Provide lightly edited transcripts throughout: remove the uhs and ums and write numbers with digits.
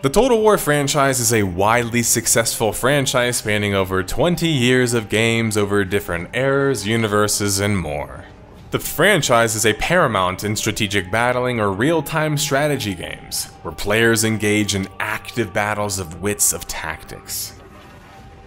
The Total War franchise is a widely successful franchise spanning over 20 years of games over different eras, universes, and more. The franchise is a paramount in strategic battling or real-time strategy games, where players engage in active battles of wits of tactics.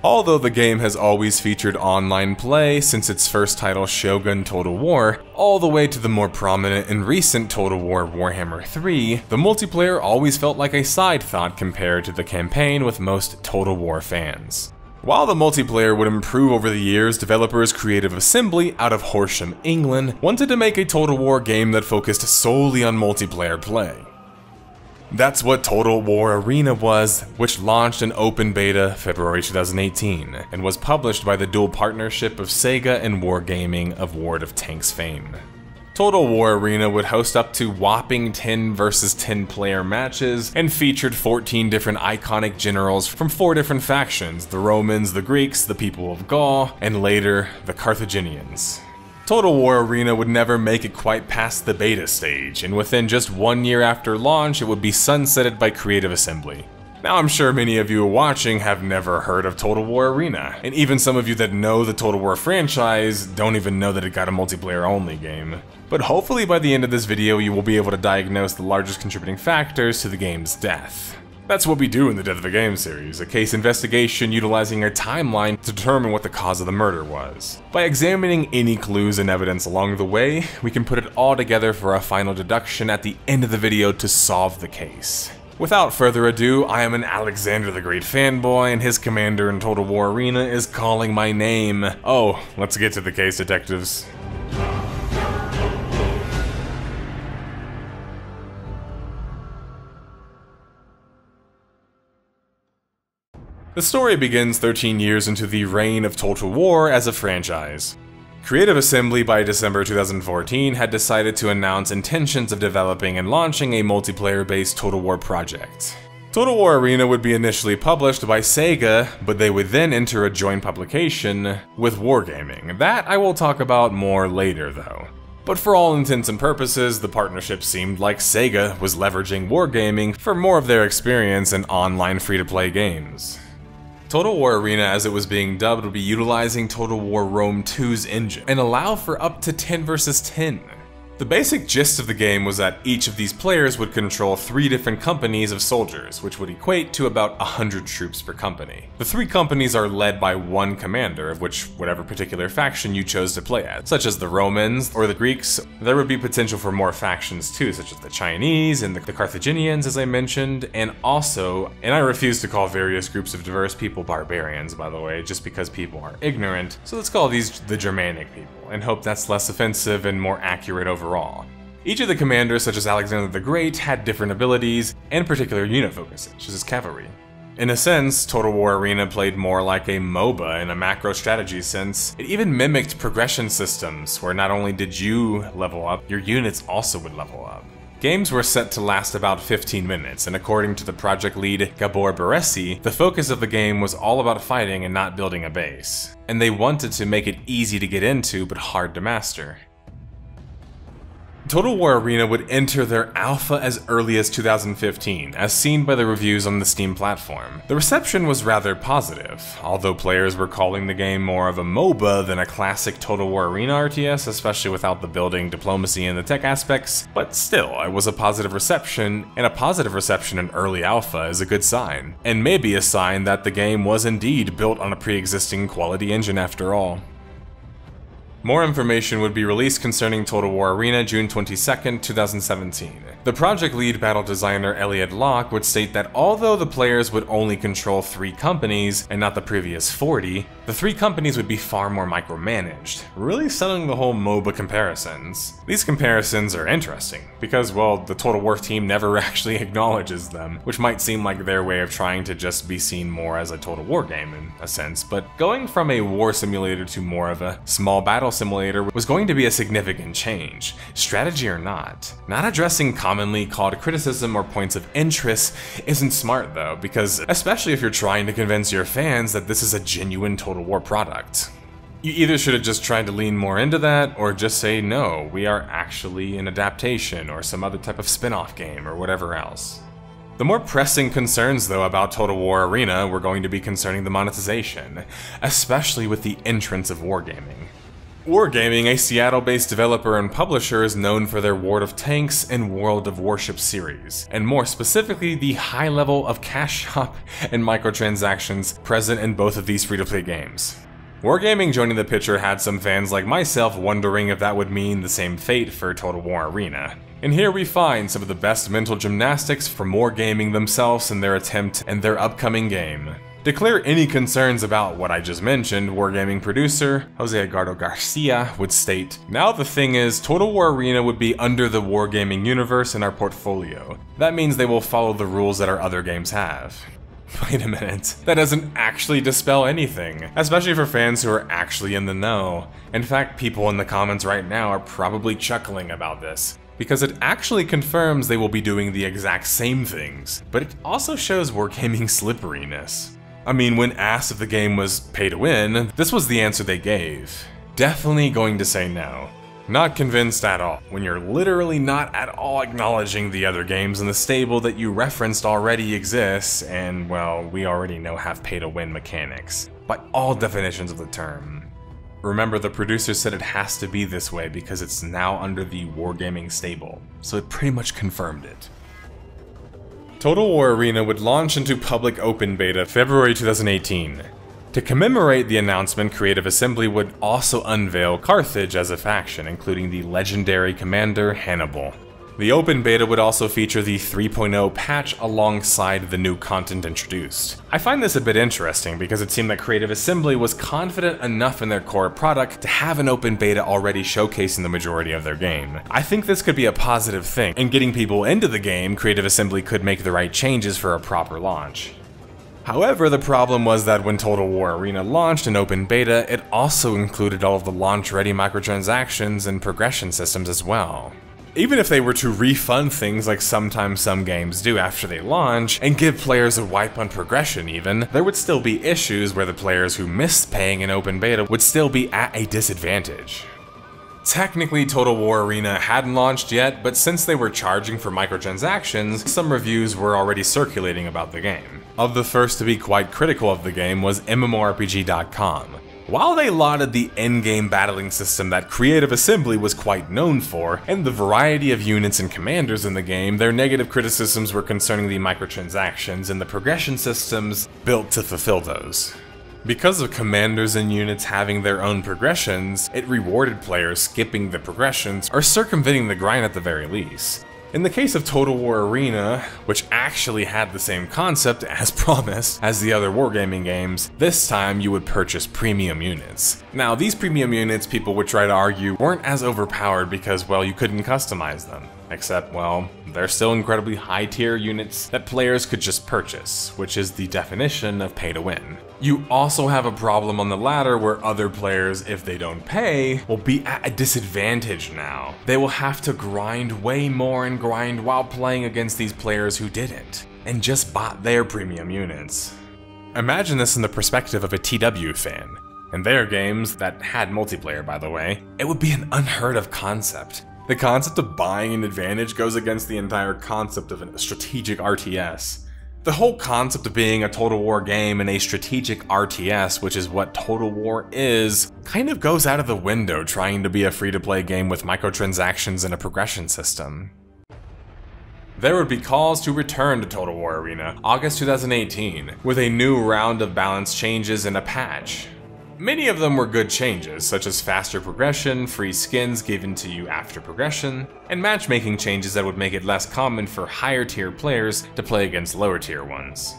Although the game has always featured online play since its first title Shogun Total War, all the way to the more prominent and recent Total War Warhammer 3, the multiplayer always felt like a side thought compared to the campaign with most Total War fans. While the multiplayer would improve over the years, developers Creative Assembly out of Horsham, England, wanted to make a Total War game that focused solely on multiplayer play. That's what Total War Arena was, which launched in open beta February 2018, and was published by the dual partnership of Sega and Wargaming of World of Tanks fame. Total War Arena would host up to whopping 10 versus 10 player matches, and featured 14 different iconic generals from 4 different factions: the Romans, the Greeks, the people of Gaul, and later, the Carthaginians. Total War Arena would never make it quite past the beta stage, and within just 1 year after launch, it would be sunsetted by Creative Assembly. Now I'm sure many of you watching have never heard of Total War Arena, and even some of you that know the Total War franchise don't even know that it got a multiplayer-only game. But hopefully by the end of this video you will be able to diagnose the largest contributing factors to the game's death. That's what we do in the Death of a Game series, a case investigation utilizing a timeline to determine what the cause of the murder was. By examining any clues and evidence along the way, we can put it all together for a final deduction at the end of the video to solve the case. Without further ado, I am an Alexander the Great fanboy, and his commander in Total War Arena is calling my name. Oh, let's get to the case, detectives. The story begins 13 years into the reign of Total War as a franchise. Creative Assembly by December 2014 had decided to announce intentions of developing and launching a multiplayer-based Total War project. Total War Arena would be initially published by Sega, but they would then enter a joint publication with Wargaming. That I will talk about more later though. But for all intents and purposes, the partnership seemed like Sega was leveraging Wargaming for more of their experience in online free-to-play games. Total War Arena, as it was being dubbed, would be utilizing Total War Rome 2's engine and allow for up to 10 versus 10. The basic gist of the game was that each of these players would control 3 different companies of soldiers, which would equate to about 100 troops per company. The 3 companies are led by one commander, of which whatever particular faction you chose to play as, such as the Romans or the Greeks. There would be potential for more factions too, such as the Chinese and the Carthaginians, as I mentioned, and also, and I refuse to call various groups of diverse people barbarians, by the way, just because people are ignorant, so let's call these the Germanic people, and hope that's less offensive and more accurate overall. Each of the commanders, such as Alexander the Great, had different abilities and particular unit focuses, such as cavalry. In a sense, Total War Arena played more like a MOBA in a macro strategy sense. It even mimicked progression systems, where not only did you level up, your units also would level up. Games were set to last about 15 minutes, and according to the project lead Gabor Baresi, the focus of the game was all about fighting and not building a base. And they wanted to make it easy to get into, but hard to master. Total War Arena would enter their alpha as early as 2015, as seen by the reviews on the Steam platform. The reception was rather positive, although players were calling the game more of a MOBA than a classic Total War Arena RTS, especially without the building, diplomacy, and the tech aspects, but still, it was a positive reception, and a positive reception in early alpha is a good sign, and maybe a sign that the game was indeed built on a pre-existing quality engine after all. More information would be released concerning Total War Arena June 22, 2017. The project lead battle designer Elliot Locke would state that although the players would only control 3 companies and not the previous 40, the 3 companies would be far more micromanaged, really selling the whole MOBA comparisons. These comparisons are interesting, because, well, the Total War team never actually acknowledges them, which might seem like their way of trying to just be seen more as a Total War game in a sense, but going from a war simulator to more of a small battle simulator was going to be a significant change, strategy or not. Not addressing commonly called criticism or points of interest isn't smart though, because especially if you're trying to convince your fans that this is a genuine Total War product. You either should have just tried to lean more into that, or just say no, we are actually an adaptation or some other type of spin-off game or whatever else. The more pressing concerns, though, about Total War Arena were going to be concerning the monetization, especially with the entrance of wargaming. Wargaming, a Seattle-based developer and publisher, is known for their World of Tanks and World of Warship series, and more specifically the high level of cash shop and microtransactions present in both of these free-to-play games. Wargaming joining the picture had some fans like myself wondering if that would mean the same fate for Total War Arena. And here we find some of the best mental gymnastics from Wargaming themselves in their attempt and their upcoming game. To clear any concerns about what I just mentioned, Wargaming producer Jose Edgardo Garcia would state, "Now the thing is, Total War Arena would be under the Wargaming universe in our portfolio. That means they will follow the rules that our other games have." Wait a minute, that doesn't actually dispel anything, especially for fans who are actually in the know. In fact, people in the comments right now are probably chuckling about this, because it actually confirms they will be doing the exact same things, but it also shows Wargaming's slipperiness. I mean, when asked if the game was pay to win, this was the answer they gave. Definitely going to say no. Not convinced at all, when you're literally not at all acknowledging the other games in the stable that you referenced already exists and, well, we already know have pay to win mechanics, by all definitions of the term. Remember, the producer said it has to be this way because it's now under the Wargaming stable, so it pretty much confirmed it. Total War Arena would launch into public open beta February 2018. To commemorate the announcement, Creative Assembly would also unveil Carthage as a faction, including the legendary commander Hannibal. The open beta would also feature the 3.0 patch alongside the new content introduced. I find this a bit interesting because it seemed that Creative Assembly was confident enough in their core product to have an open beta already showcasing the majority of their game. I think this could be a positive thing. In getting people into the game, Creative Assembly could make the right changes for a proper launch. However, the problem was that when Total War Arena launched in open beta, it also included all of the launch-ready microtransactions and progression systems as well. Even if they were to refund things like sometimes some games do after they launch, and give players a wipe on progression even, there would still be issues where the players who missed paying in open beta would still be at a disadvantage. Technically, Total War Arena hadn't launched yet, but since they were charging for microtransactions, some reviews were already circulating about the game. Of the first to be quite critical of the game was MMORPG.com. While they lauded the endgame battling system that Creative Assembly was quite known for, and the variety of units and commanders in the game, their negative criticisms were concerning the microtransactions and the progression systems built to fulfill those. Because of commanders and units having their own progressions, it rewarded players skipping the progressions or circumventing the grind at the very least. In the case of Total War Arena, which actually had the same concept as promised as the other wargaming games, this time you would purchase premium units. Now, these premium units, people would try to argue, weren't as overpowered because, well, you couldn't customize them. Except, well, they're still incredibly high-tier units that players could just purchase, which is the definition of pay to win. You also have a problem on the latter where other players, if they don't pay, will be at a disadvantage now. They will have to grind way more and grind while playing against these players who didn't, and just bought their premium units. Imagine this in the perspective of a TW fan. In their games, that had multiplayer by the way, it would be an unheard of concept. The concept of buying an advantage goes against the entire concept of a strategic RTS. The whole concept of being a Total War game and a strategic RTS, which is what Total War is, kind of goes out of the window trying to be a free-to-play game with microtransactions and a progression system. There would be calls to return to Total War Arena, August 2018, with a new round of balance changes and a patch. Many of them were good changes, such as faster progression, free skins given to you after progression, and matchmaking changes that would make it less common for higher tier players to play against lower tier ones.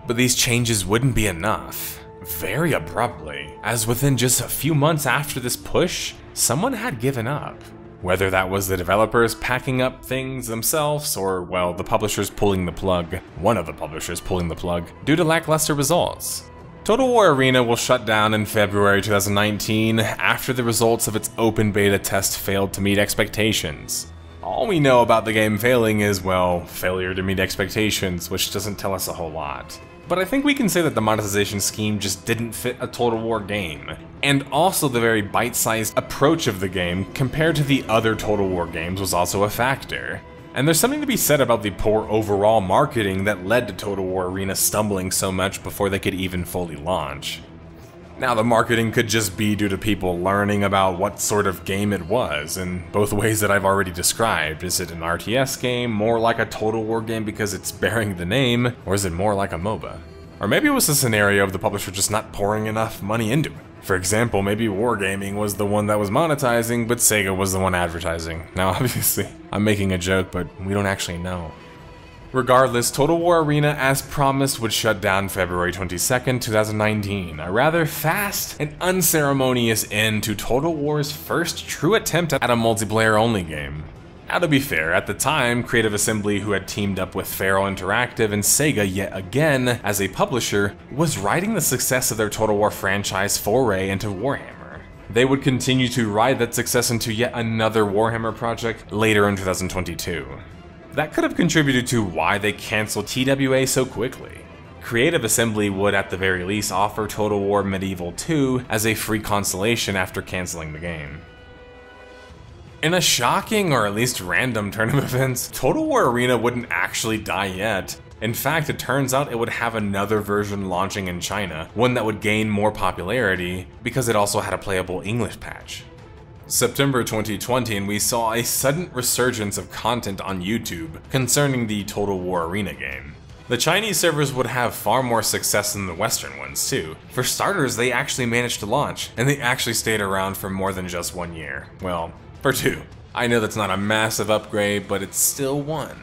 But these changes wouldn't be enough. Very abruptly, as within just a few months after this push, someone had given up. Whether that was the developers packing up things themselves, or, well, the publishers pulling the plug, one of the publishers pulling the plug, due to lackluster results. Total War Arena will shut down in February 2019 after the results of its open beta test failed to meet expectations. All we know about the game failing is, well, failure to meet expectations, which doesn't tell us a whole lot. But I think we can say that the monetization scheme just didn't fit a Total War game, and also the very bite-sized approach of the game compared to the other Total War games was also a factor. And there's something to be said about the poor overall marketing that led to Total War Arena stumbling so much before they could even fully launch. Now, the marketing could just be due to people learning about what sort of game it was, in both ways that I've already described. Is it an RTS game, more like a Total War game because it's bearing the name, or is it more like a MOBA? Or maybe it was a scenario of the publisher just not pouring enough money into it. For example, maybe Wargaming was the one that was monetizing, but Sega was the one advertising. Now, obviously, I'm making a joke, but we don't actually know. Regardless, Total War Arena, as promised, would shut down February 22nd, 2019, a rather fast and unceremonious end to Total War's first true attempt at a multiplayer-only game. Now, to be fair, at the time, Creative Assembly, who had teamed up with Feral Interactive and Sega yet again as a publisher, was riding the success of their Total War franchise foray into Warhammer. They would continue to ride that success into yet another Warhammer project later in 2022. That could have contributed to why they canceled TWA so quickly. Creative Assembly would at the very least offer Total War Medieval 2 as a free consolation after canceling the game. In a shocking, or at least random turn of events, Total War Arena wouldn't actually die yet. In fact, it turns out it would have another version launching in China, one that would gain more popularity because it also had a playable English patch. September 2020, and we saw a sudden resurgence of content on YouTube concerning the Total War Arena game. The Chinese servers would have far more success than the Western ones too. For starters, they actually managed to launch, and they actually stayed around for more than just 1 year. Well, for 2. I know that's not a massive upgrade, but it's still one.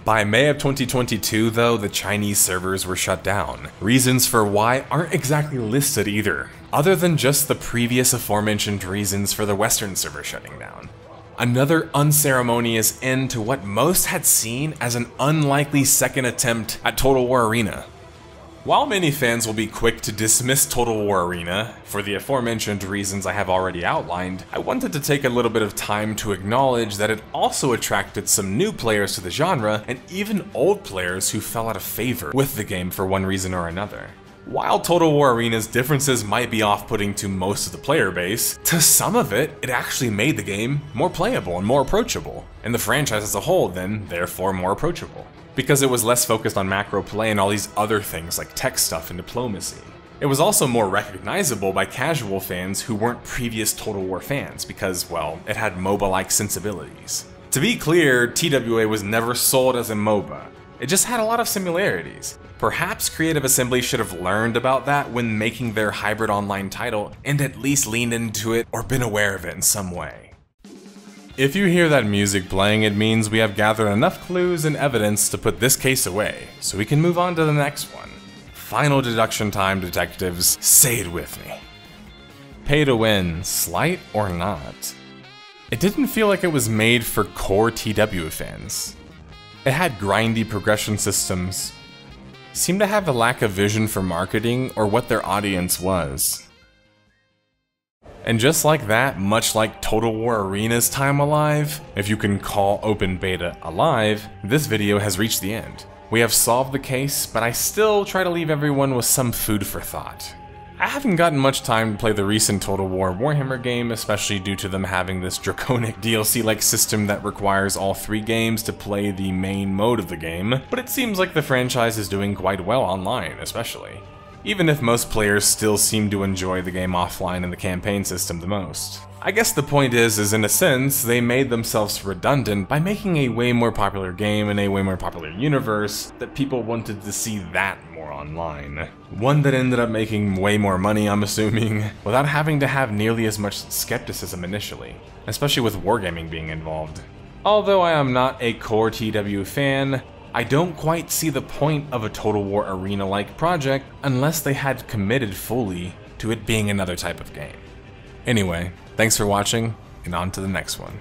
By May of 2022 though, the Chinese servers were shut down. Reasons for why aren't exactly listed either, other than just the previous aforementioned reasons for the Western server shutting down. Another unceremonious end to what most had seen as an unlikely second attempt at Total War Arena. While many fans will be quick to dismiss Total War Arena, for the aforementioned reasons I have already outlined, I wanted to take a little bit of time to acknowledge that it also attracted some new players to the genre, and even old players who fell out of favor with the game for one reason or another. While Total War Arena's differences might be off-putting to most of the player base, to some of it, it actually made the game more playable and more approachable, and the franchise as a whole then, therefore, more approachable. Because it was less focused on macro play and all these other things like tech stuff and diplomacy. It was also more recognizable by casual fans who weren't previous Total War fans because, well, it had MOBA-like sensibilities. To be clear, TWA was never sold as a MOBA. It just had a lot of similarities. Perhaps Creative Assembly should have learned about that when making their hybrid online title and at least leaned into it or been aware of it in some way. If you hear that music playing, it means we have gathered enough clues and evidence to put this case away, so we can move on to the next one. Final deduction time, detectives. Say it with me. Pay to win, slight or not? It didn't feel like it was made for core TW fans. It had grindy progression systems, seemed to have a lack of vision for marketing or what their audience was. And just like that, much like Total War Arena's time alive, if you can call open beta alive, this video has reached the end. We have solved the case, but I still try to leave everyone with some food for thought. I haven't gotten much time to play the recent Total War Warhammer game, especially due to them having this draconic DLC-like system that requires all 3 games to play the main mode of the game, but it seems like the franchise is doing quite well online, especially. Even if most players still seem to enjoy the game offline and the campaign system the most. I guess the point is in a sense, they made themselves redundant by making a way more popular game in a way more popular universe that people wanted to see that more online. One that ended up making way more money, I'm assuming, without having to have nearly as much skepticism initially, especially with wargaming being involved. Although I am not a core TW fan, I don't quite see the point of a Total War Arena-like project unless they had committed fully to it being another type of game. Anyway, thanks for watching, and on to the next one.